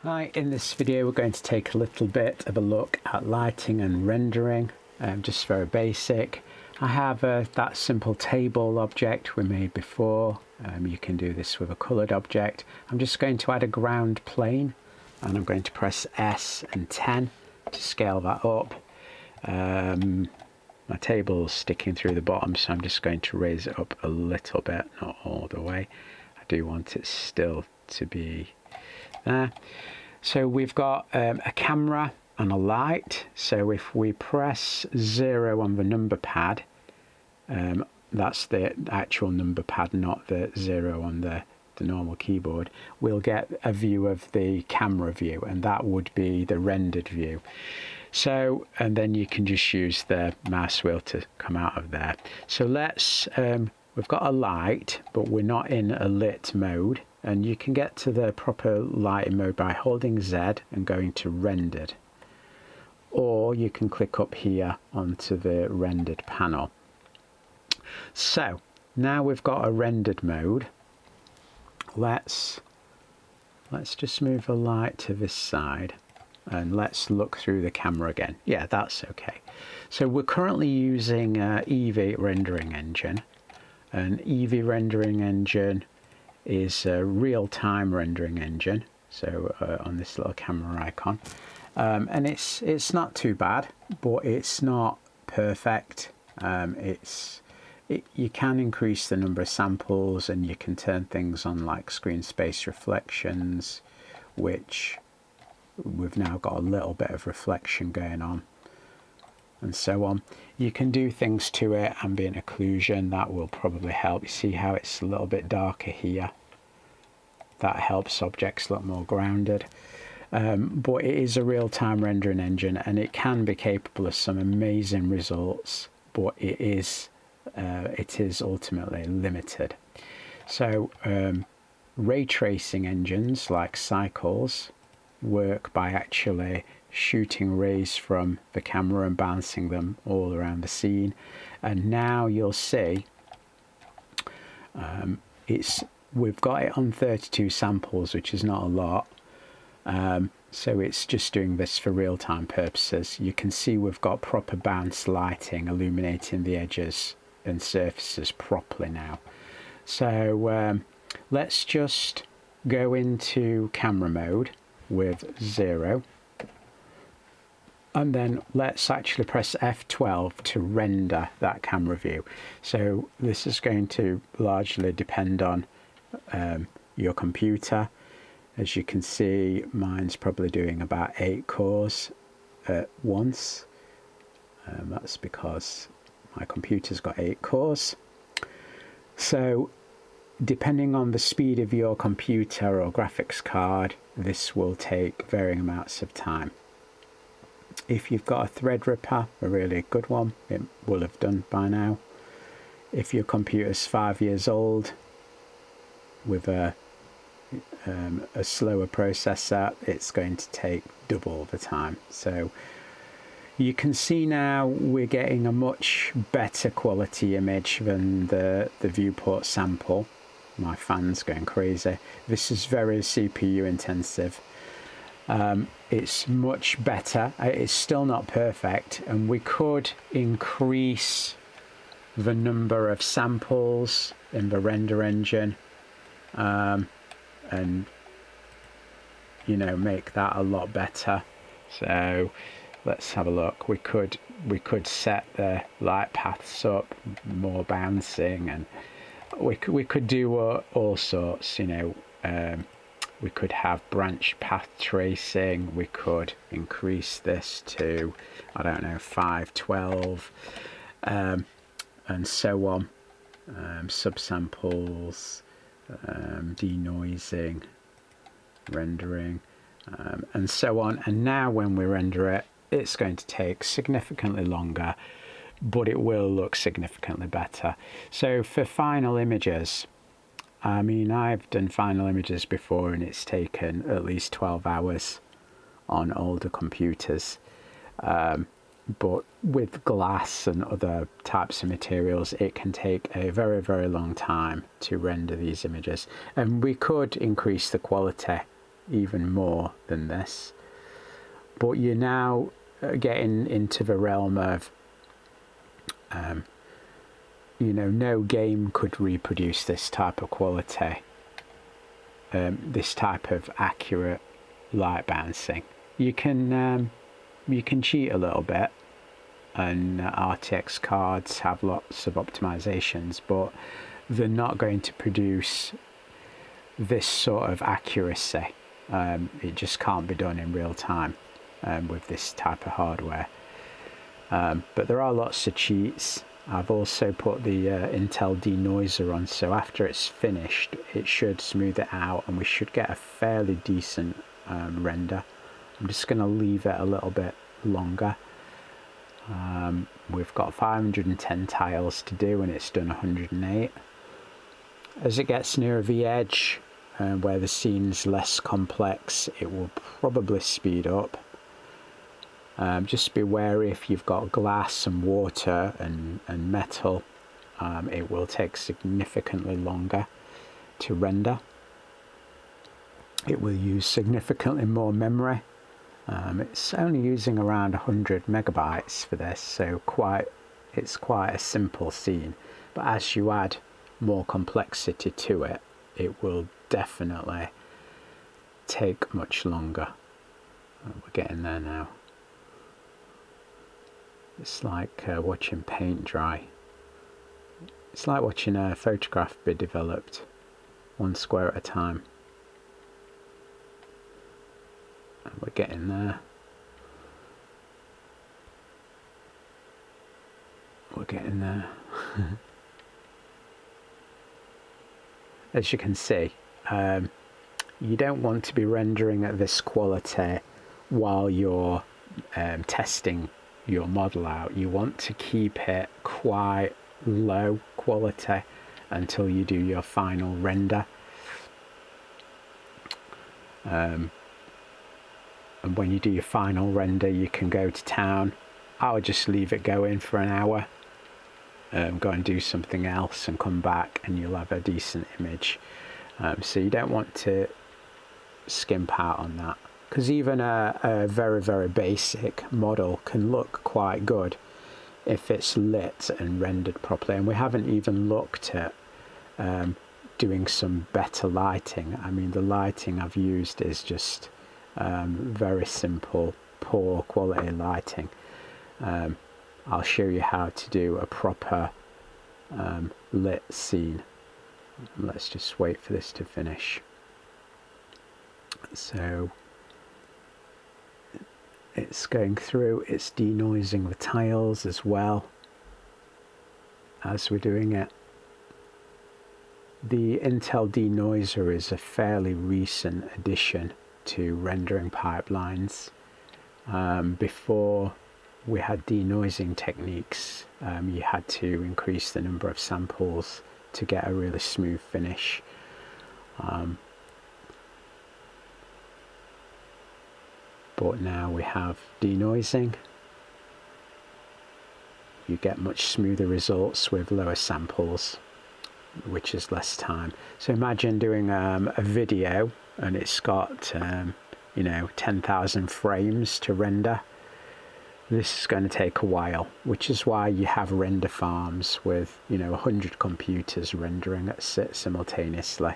Hi, in this video we're going to take a little bit of a look at lighting and rendering, just very basic. I have that simple table object we made before. You can do this with a coloured object. I'm just going to add a ground plane and I'm going to press S and 10 to scale that up. My table's sticking through the bottom, so I'm just going to raise it up a little bit, not all the way. I do want it still to be there. So we've got a camera and a light. So if we press 0 on the number pad, that's the actual number pad, not the 0 on the normal keyboard, we'll get a view of the camera view, and that would be the rendered view. So, and then you can just use the mouse wheel to come out of there. So let's, we've got a light, but we're not in a lit mode. And you can get to the proper lighting mode by holding Z and going to rendered. Or you can click up here onto the rendered panel. So now we've got a rendered mode. Let's just move the light to this side and let's look through the camera again. Yeah, that's okay. So we're currently using Eevee rendering engine. An Eevee rendering engine is a real-time rendering engine, so on this little camera icon, and it's not too bad, but it's not perfect. You can increase the number of samples and you can turn things on like screen space reflections, which we've now got a little bit of reflection going on, and so on. You can do things to it, ambient occlusion, that will probably help. You see how it's a little bit darker here? That helps objects look more grounded. But it is a real-time rendering engine and it can be capable of some amazing results, but it is ultimately limited. So ray tracing engines like Cycles work by actually shooting rays from the camera and bouncing them all around the scene, and now you'll see we've got it on 32 samples, which is not a lot, so it's just doing this for real-time purposes. You can see we've got proper bounce lighting illuminating the edges and surfaces properly now. So let's just go into camera mode with 0. And then let's actually press F12 to render that camera view. So this is going to largely depend on your computer. As you can see, mine's probably doing about 8 cores at once. That's because my computer's got 8 cores. So depending on the speed of your computer or graphics card, this will take varying amounts of time. If you've got a Threadripper, a really good one, it will have done by now. If your computer's 5 years old with a slower processor, it's going to take double the time. So you can see now we're getting a much better quality image than the viewport sample. My fan's going crazy. This is very CPU intensive. It's much better. It's still not perfect, and we could increase the number of samples in the render engine, and you know, make that a lot better. So let's have a look. We could set the light paths up, more bouncing, and we could do all sorts, you know. We could have branch path tracing. We could increase this to, I don't know, 512, and so on. Subsamples, denoising, rendering, and so on. And now when we render it, it's going to take significantly longer, but it will look significantly better. So for final images, I mean, I've done final images before and it's taken at least 12 hours on older computers. But with glass and other types of materials, it can take a very, very long time to render these images. And we could increase the quality even more than this. But you're now getting into the realm of, no game could reproduce this type of quality, this type of accurate light bouncing. You can cheat a little bit, and RTX cards have lots of optimizations, but they're not going to produce this sort of accuracy. It just can't be done in real time with this type of hardware. But there are lots of cheats. I've also put the Intel denoiser on, so after it's finished it should smooth it out and we should get a fairly decent render. I'm just going to leave it a little bit longer. We've got 510 tiles to do and it's done 108. As it gets nearer the edge, where the scene's less complex, it will probably speed up. Just be wary if you've got glass and water and metal, it will take significantly longer to render. It will use significantly more memory. It's only using around 100 megabytes for this, so it's quite a simple scene. But as you add more complexity to it, it will definitely take much longer. We're getting there now. It's like watching paint dry. It's like watching a photograph be developed, one square at a time. And we're getting there. We're getting there. As you can see, you don't want to be rendering at this quality while you're testing your model out. You want to keep it quite low quality until you do your final render. And when you do your final render, you can go to town. I would just leave it going for an hour, go and do something else and come back and you'll have a decent image. So you don't want to skimp out on that, because even a very, very basic model can look quite good if it's lit and rendered properly. And we haven't even looked at doing some better lighting. I mean, the lighting I've used is just very simple, poor quality lighting. I'll show you how to do a proper lit scene. Let's just wait for this to finish. So it's going through, it's denoising the tiles as well as we're doing it. The Intel denoiser is a fairly recent addition to rendering pipelines. Before we had denoising techniques, you had to increase the number of samples to get a really smooth finish. But now we have denoising. You get much smoother results with lower samples, which is less time. So imagine doing a video and it's got 10,000 frames to render. This is going to take a while, which is why you have render farms with 100 computers rendering at simultaneously.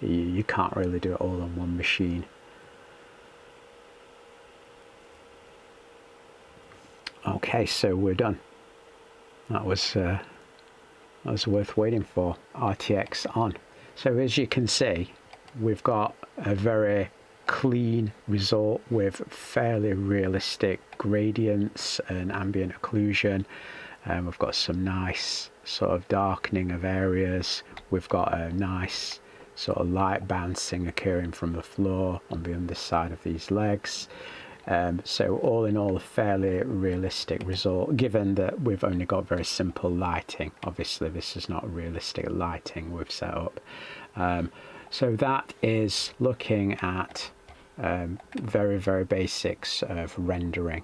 You can't really do it all on one machine. Okay, so we're done. That was worth waiting for. RTX on. So as you can see, we've got a very clean result with fairly realistic gradients and ambient occlusion. We've got some nice sort of darkening of areas. We've got a nice sort of light bouncing occurring from the floor on the underside of these legs. So all in all, a fairly realistic result, given that we've only got very simple lighting. Obviously this is not realistic lighting we've set up. So that is looking at very, very basics of rendering.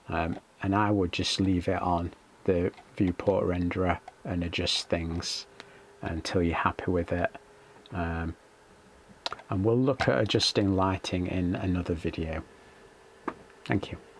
And I would just leave it on the viewport renderer and adjust things until you're happy with it. and we'll look at adjusting lighting in another video. Thank you.